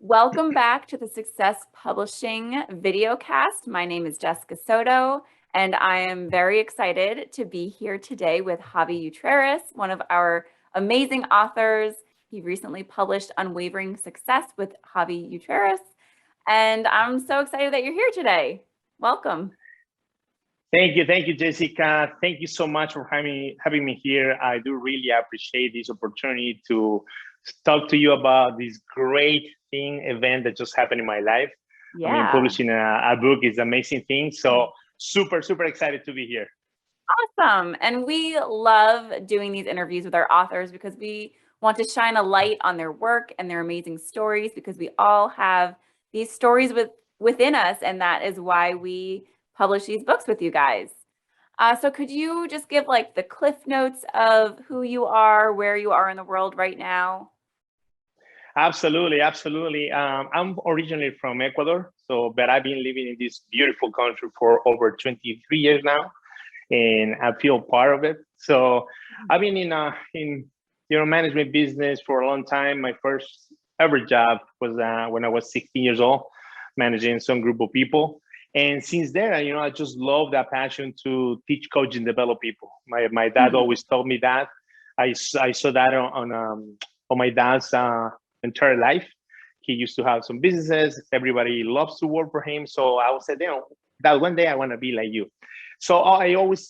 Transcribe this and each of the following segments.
Welcome back to the Success Publishing videocast. My name is Jessica Soto, and I am very excited to be here today with Javi Utreras, one of our amazing authors. He recently published Unwavering Success with Javi Utreras, and I'm so excited that you're here today. Welcome. Thank you, Jessica. Thank you so much for having me here. I do really appreciate this opportunity to talk to you about this great event that just happened in my life. Yeah. I mean, publishing a book is an amazing thing. So super excited to be here. Awesome. And we love doing these interviews with our authors because we want to shine a light on their work and their amazing stories, because we all have these stories within us, and that is why we publish these books with you guys. So could you just give like the cliff notes of who you are, where you are in the world right now? Absolutely. I'm originally from Ecuador, but I've been living in this beautiful country for over 23 years now, and I feel part of it. So I've been in management business for a long time. My first ever job was when I was 16 years old, managing some group of people. And since then, I just love that passion to teach, coach, and develop people. My dad always told me that. I saw that on my dad's entire life. He used to have some businesses. Everybody loves to work for him. So I said, that one day I want to be like you. So I always,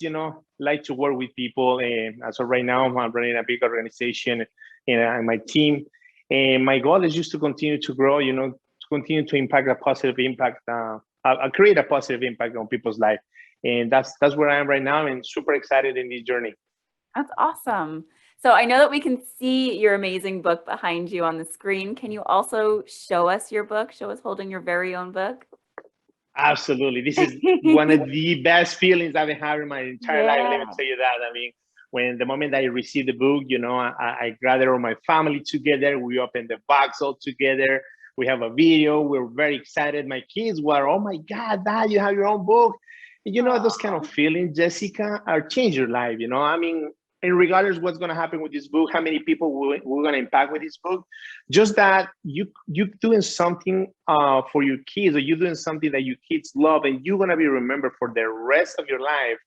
like to work with people. And so right now I'm running a big organization and my team. And my goal is just to continue to grow, to continue to impact a positive impact, create a positive impact on people's life. And that's where I am right now, and super excited in this journey. That's awesome. So I know that we can see your amazing book behind you on the screen. Can you also show us your book? Show us holding your very own book. Absolutely. This is one of the best feelings I've been having my entire life. Let me tell you that. I mean, when the moment I received the book, I gathered all my family together. We opened the box all together. We have a video. We're very excited. My kids were, oh my God, Dad, you have your own book. Those kind of feelings, Jessica, are change your life. I mean, and regardless what's going to happen with this book, how many people we're going to impact with this book, just that you doing something for your kids, or you doing something that your kids love, and you're going to be remembered for the rest of your life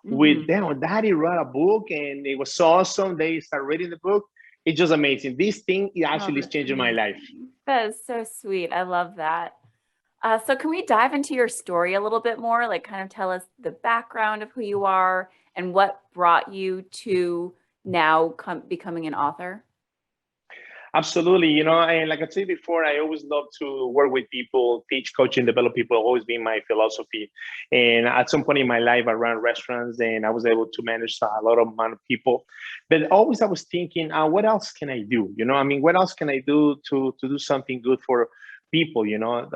with them. Daddy wrote a book and it was so awesome. They start reading the book. It's just amazing. This thing actually is changing my life. That is so sweet. I love that. So can we dive into your story a little bit more? Like, kind of tell us the background of who you are and what brought you to now becoming an author? Absolutely. And like I said before, I always love to work with people, teach, coach, and develop people. Always been my philosophy. And at some point in my life, I ran restaurants and I was able to manage a lot of amount of people. But always I was thinking, what else can I do? What else can I do to do something good for people,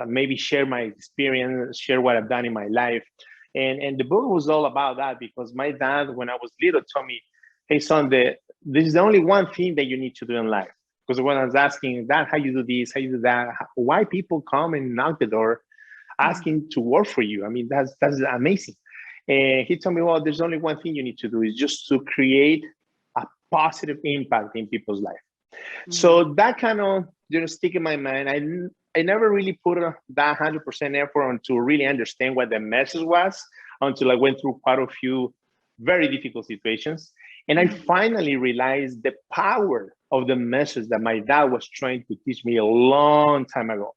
maybe share my experience, share what I've done in my life. And the book was all about that, because my dad, when I was little, told me, hey, son, this is the only one thing that you need to do in life. Because when I was asking, Dad, how you do this, how you do that, why people come and knock the door asking to work for you? I mean, that's amazing. And he told me, well, there's only one thing you need to do, is just to create a positive impact in people's life. So that kind of stick in my mind. I never really put that 100% effort on to really understand what the message was until I went through quite a few very difficult situations. And I finally realized the power of the message that my dad was trying to teach me a long time ago.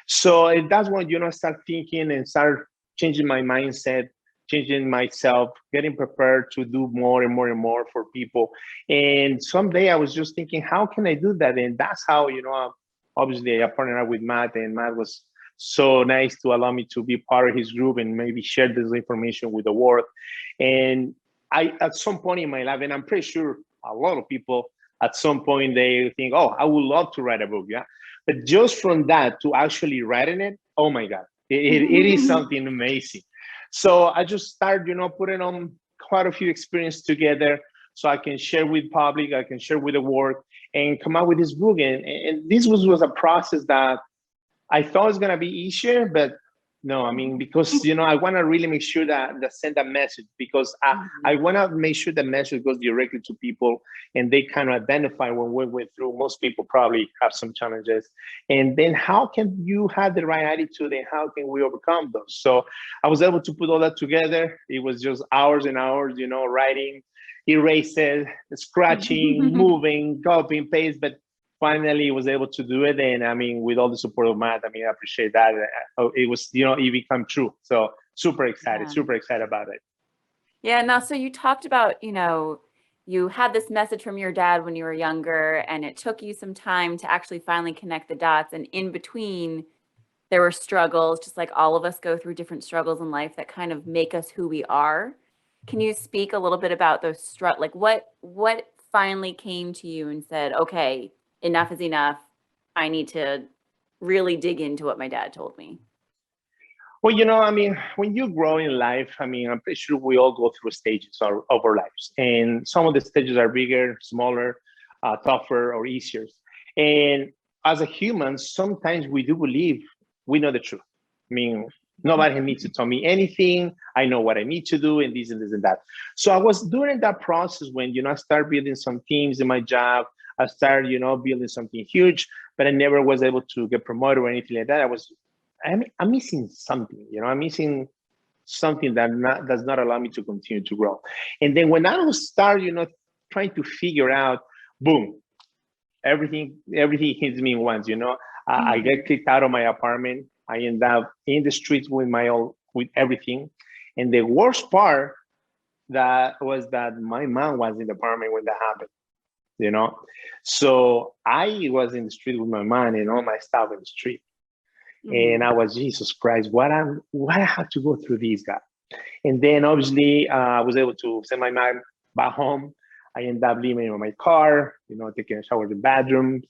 So that's when, I start thinking and start changing my mindset, changing myself, getting prepared to do more and more and more for people. And someday I was just thinking, how can I do that? And that's how, obviously I partnered up with Matt, and Matt was so nice to allow me to be part of his group and maybe share this information with the world. And at some point in my life, and I'm pretty sure a lot of people at some point, they think, oh, I would love to write a book. Yeah. But just from that to actually writing it, oh my God, it is something amazing. So I just started, putting on quite a few experiences together so I can share with public, I can share with the world, and come out with this book. And this was a process that I thought was going to be easier, but No, I mean, because, I want to really make sure that send a message, because I want to make sure the message goes directly to people and they kind of identify when we went through. Most people probably have some challenges. And then how can you have the right attitude and how can we overcome those? So I was able to put all that together. It was just hours and hours, writing, erasing, scratching, moving, copying, paste, but finally was able to do it. And I mean, with all the support of Matt, I mean, I appreciate that. It was, it became true. So super excited about it. Yeah. Now, so you talked about, you had this message from your dad when you were younger, and it took you some time to actually finally connect the dots. And in between, there were struggles, just like all of us go through different struggles in life that kind of make us who we are. Can you speak a little bit about those like what finally came to you and said, okay, enough is enough. I need to really dig into what my dad told me. Well, I mean, when you grow in life, I mean, I'm pretty sure we all go through stages of our lives. And some of the stages are bigger, smaller, tougher, or easier. And as a human, sometimes we do believe we know the truth. I mean, nobody needs to tell me anything. I know what I need to do and this and this and that. So I was during that process when, I started building some teams in my job. I started, building something huge, but I never was able to get promoted or anything like that. I'm missing something, I'm missing something that does not allow me to continue to grow. And then when I was started, trying to figure out, boom, everything hits me once, I get kicked out of my apartment. I end up in the streets with everything. And the worst part that was that my mom was in the apartment when that happened. So I was in the street with my mom and all my stuff in the street. And I was, Jesus Christ, why I have to go through these guys? And then obviously I was able to send my mom back home. I ended up leaving in my car, taking a shower in the bathroom,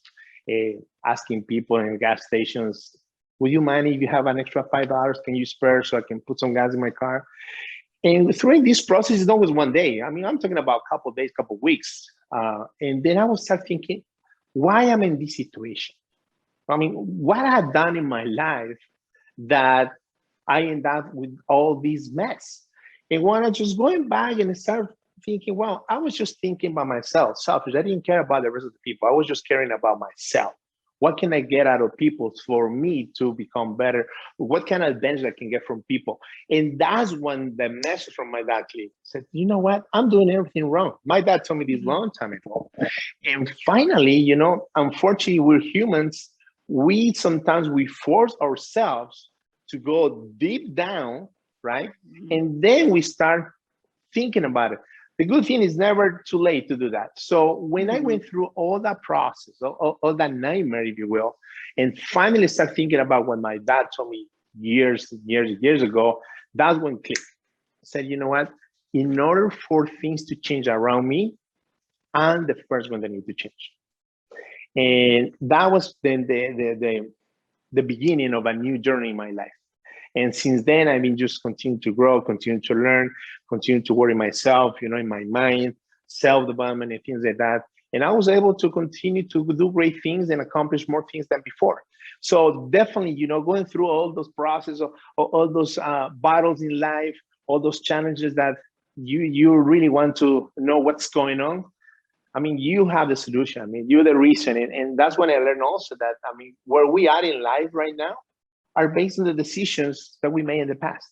asking people in gas stations, would you mind if you have an extra $5? Can you spare so I can put some gas in my car? And through this process, it's always one day. I mean, I'm talking about a couple of days, couple of weeks. And then I was start thinking, why am I in this situation? I mean, what I had done in my life that I end up with all this mess. And when I just going back and start thinking, well, I was just thinking about myself, selfish. I didn't care about the rest of the people. I was just caring about myself. What can I get out of people for me to become better? What kind of advantage I can get from people? And that's when the message from my dad clicked. Said, you know what? I'm doing everything wrong. My dad told me this long time ago. And finally, unfortunately, we're humans. Sometimes we force ourselves to go deep down, right? And then we start thinking about it. The good thing is never too late to do that. So when I went through all that process, all that nightmare, if you will, and finally start thinking about what my dad told me years ago, that's when clicked. I said, you know what? In order for things to change around me, I'm the first one that need to change. And that was then the beginning of a new journey in my life. And since then, I've been just continuing to grow, continue to learn, continue to work in myself, in my mind, self-development and things like that. And I was able to continue to do great things and accomplish more things than before. So definitely, going through all those processes, all those battles in life, all those challenges that you really want to know what's going on. I mean, you have the solution. I mean, you're the reason. And that's when I learned also that, I mean, where we are in life right now are based on the decisions that we made in the past.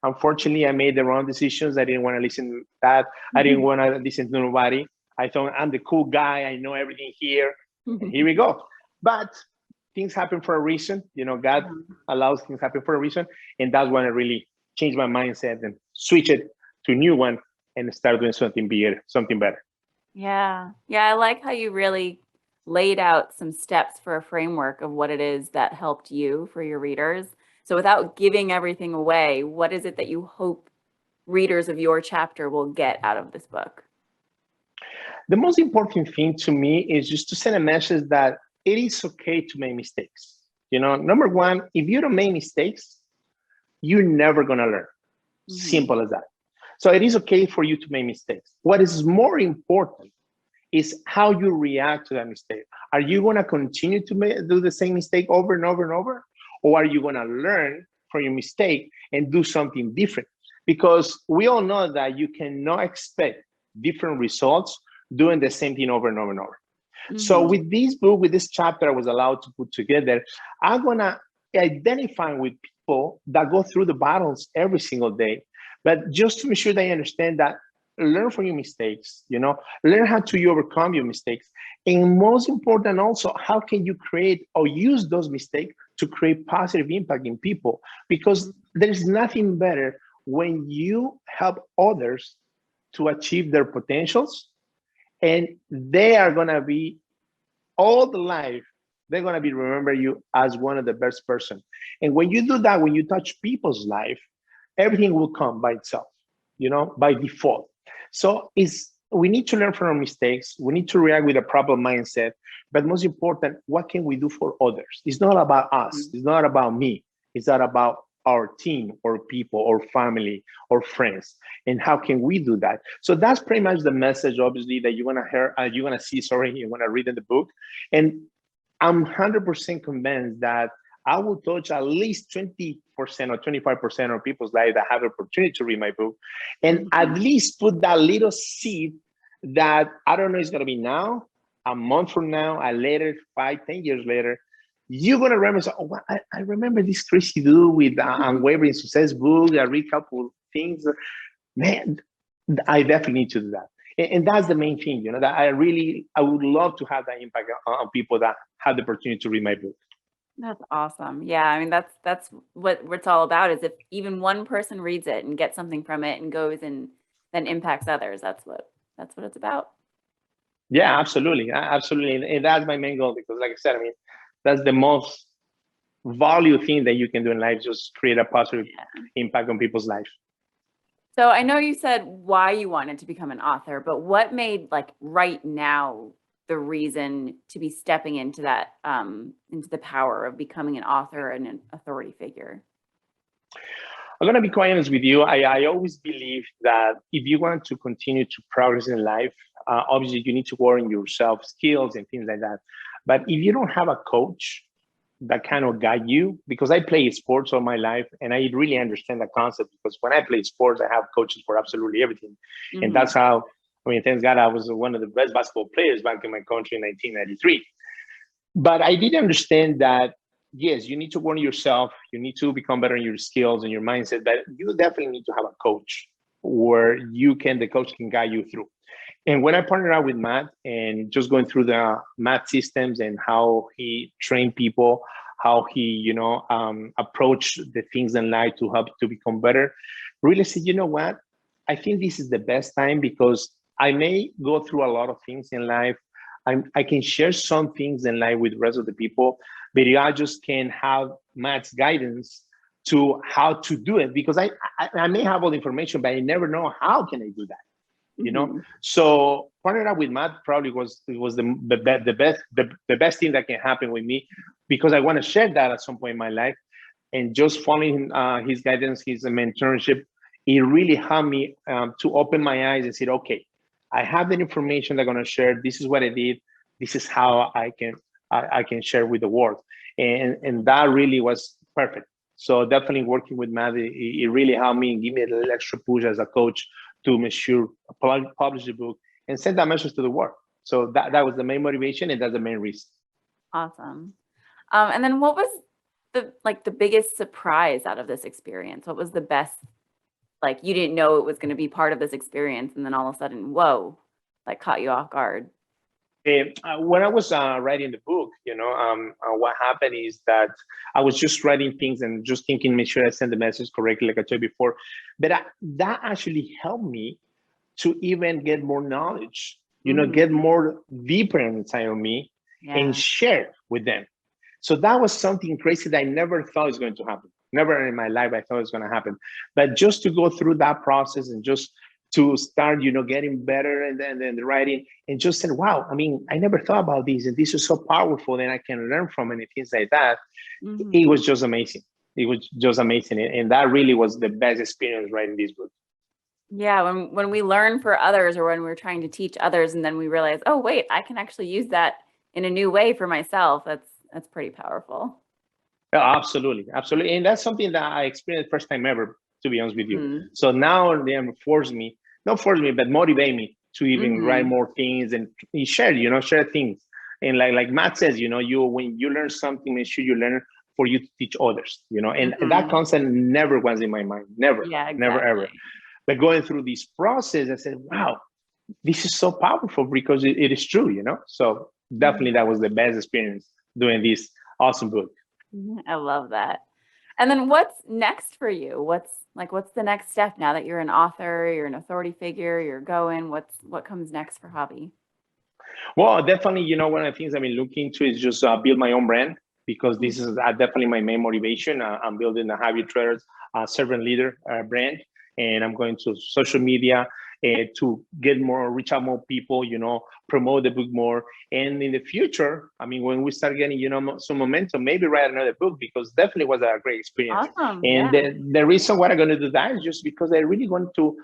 Unfortunately, I made the wrong decisions. I didn't want to listen to that. I didn't want to listen to nobody. I thought I'm the cool guy. I know everything here. And here we go. But things happen for a reason. God allows things happen for a reason. And that's when I really changed my mindset and switch it to a new one and start doing something bigger, something better. Yeah. Yeah. I like how you really laid out some steps for a framework of what it is that helped you for your readers. So without giving everything away, what is it that you hope readers of your chapter will get out of this book? The most important thing to me is just to send a message that it is okay to make mistakes. Number one, if you don't make mistakes, you're never going to learn. Simple as that. So it is okay for you to make mistakes. What is more important is how you react to that mistake. Are you going to continue to do the same mistake over and over and over? Or are you going to learn from your mistake and do something different. Because we all know that you cannot expect different results doing the same thing over and over and over. So Mm-hmm. with this book, with this chapter I was allowed to put together, I'm gonna identify with people that go through the battles every single day, but just to make sure they understand that learn from your mistakes, learn how to overcome your mistakes. And most important also, how can you create or use those mistakes to create positive impact in people? Because there's nothing better when you help others to achieve their potentials, and they are going to be all the life, they're going to be remember you as one of the best person. And when you do that, when you touch people's life, everything will come by itself, by default. So we need to learn from our mistakes. We need to react with a proper mindset. But most important, what can we do for others? It's not about us. It's not about me. It's not about our team or people or family or friends. And how can we do that? So that's pretty much the message, obviously, that you're gonna hear, you're gonna read in the book. And I'm 100% convinced that I will touch at least 20% or 25% of people's life that have the opportunity to read my book, and at least put that little seed that I don't know it's gonna be now, a month from now, a later, 5, 10 years later, you're gonna remember. So, oh, I remember this crazy dude with Unwavering Success book. I read a couple things. Man, I definitely need to do that. And that's the main thing, that I would love to have that impact on people that have the opportunity to read my book. That's awesome. Yeah, I mean, that's what it's all about, is if even one person reads it and gets something from it and goes and then impacts others, that's what it's about. Yeah, absolutely. Absolutely. And that's my main goal, because like I said, I mean, that's the most value thing that you can do in life, just create a positive impact on people's life. So I know you said why you wanted to become an author, but what made, like, right now the reason to be stepping into that, into the power of becoming an author and an authority figure? I'm going to be quite honest with you. I always believe that if you want to continue to progress in life, obviously you need to work on yourself skills and things like that. But if you don't have a coach that kind of guide you, because I play sports all my life and I really understand the concept, because when I play sports, I have coaches for absolutely everything. Mm-hmm. And that's how, I mean, thank God I was one of the best basketball players back in my country in 1993. But I did understand that, yes, you need to work on yourself. You need to become better in your skills and your mindset, but you definitely need to have a coach where the coach can guide you through. And when I partnered out with Matt and just going through the Matt systems and how he trained people, how he, approached the things in life to help to become better, really said, you know what? I think this is the best time, because I may go through a lot of things in life. I can share some things in life with the rest of the people, but I just can have Matt's guidance to how to do it, because I may have all the information, but I never know how can I do that. So partnering up with Matt probably was the best thing that can happen with me, because I want to share that at some point in my life. And just following his guidance, his mentorship, it really helped me to open my eyes and say, okay, I have the information that I'm going to share. This is what I did. This is how I can share with the world. And that really was perfect. So definitely working with Matt, it really helped me and give me a little extra push as a coach to make sure publish the book and send that message to the world. So that was the main motivation, and that's the main reason. Awesome. And then what was the biggest surprise out of this experience? What was the best, like, you didn't know it was going to be part of this experience, and then all of a sudden, whoa, like, caught you off guard? When I was writing the book, what happened is that I was just writing things and just thinking, make sure I send the message correctly, like I told you before. But that actually helped me to even get more knowledge, get more deeper inside of me and share with them. So that was something crazy that I never thought was going to happen. Never in my life I thought it was going to happen. But just to go through that process and just to start, getting better and then the writing, and just said, wow, I mean, I never thought about this, and this is so powerful, and I can learn from it and things like that. It was just amazing. It was just amazing. And that really was the best experience writing this book. Yeah, when we learn for others, or when we're trying to teach others, and then we realize, oh, wait, I can actually use that in a new way for myself. That's pretty powerful. Yeah, absolutely, absolutely, and that's something that I experienced first time ever, to be honest with you. Mm-hmm. So now they force me, not force me, but motivate me to even write Mm-hmm. more things and share, share things. And like Matt says, you when you learn something, make sure you learn for you to teach others, and that Mm-hmm. concept never was in my mind, never, Yeah, never ever. exactly. But going through this process, I said, wow, this is so powerful because it is true, So definitely that was the best experience doing this awesome book. I love that. And then what's next for you? What's the next step now that you're an author, you're an authority figure, you're going, what comes next for Javi? Well, definitely, one of the things I've been looking into is just build my own brand because Mm. this is definitely my main motivation. I'm building the Javi Utreras servant leader brand, and I'm going to social media to get more, reach out more people, promote the book more. And in the future, I mean, when we start getting, some momentum, maybe write another book because definitely was a great experience. Awesome. And Yeah. the reason why I'm going to do that is just because I really want to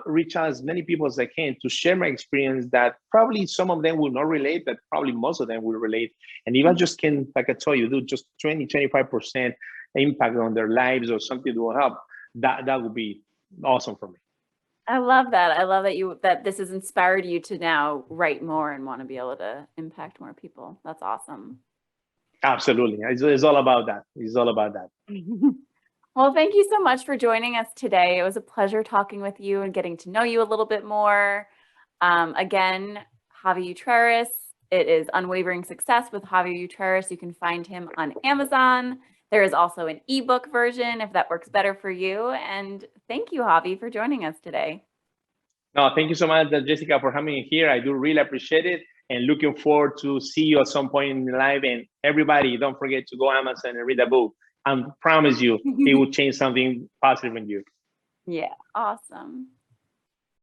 reach out as many people as I can to share my experience that probably some of them will not relate, but probably most of them will relate. And if I just can, like I told you, do just 20-25% impact on their lives or something that will help, that would be awesome for me. I love that. I love that this has inspired you to now write more and want to be able to impact more people. That's awesome. Absolutely. It's all about that. It's all about that. Well, thank you so much for joining us today. It was a pleasure talking with you and getting to know you a little bit more. Again, Javi Utreras. It is Unwavering Success with Javi Utreras. You can find him on Amazon. There is also an ebook version if that works better for you. And thank you, Javi, for joining us today. No, thank you so much, Jessica, for having me here. I do really appreciate it and looking forward to see you at some point in life. And everybody, don't forget to go Amazon and read a book. I promise you, it will change something positive in you. Yeah, awesome.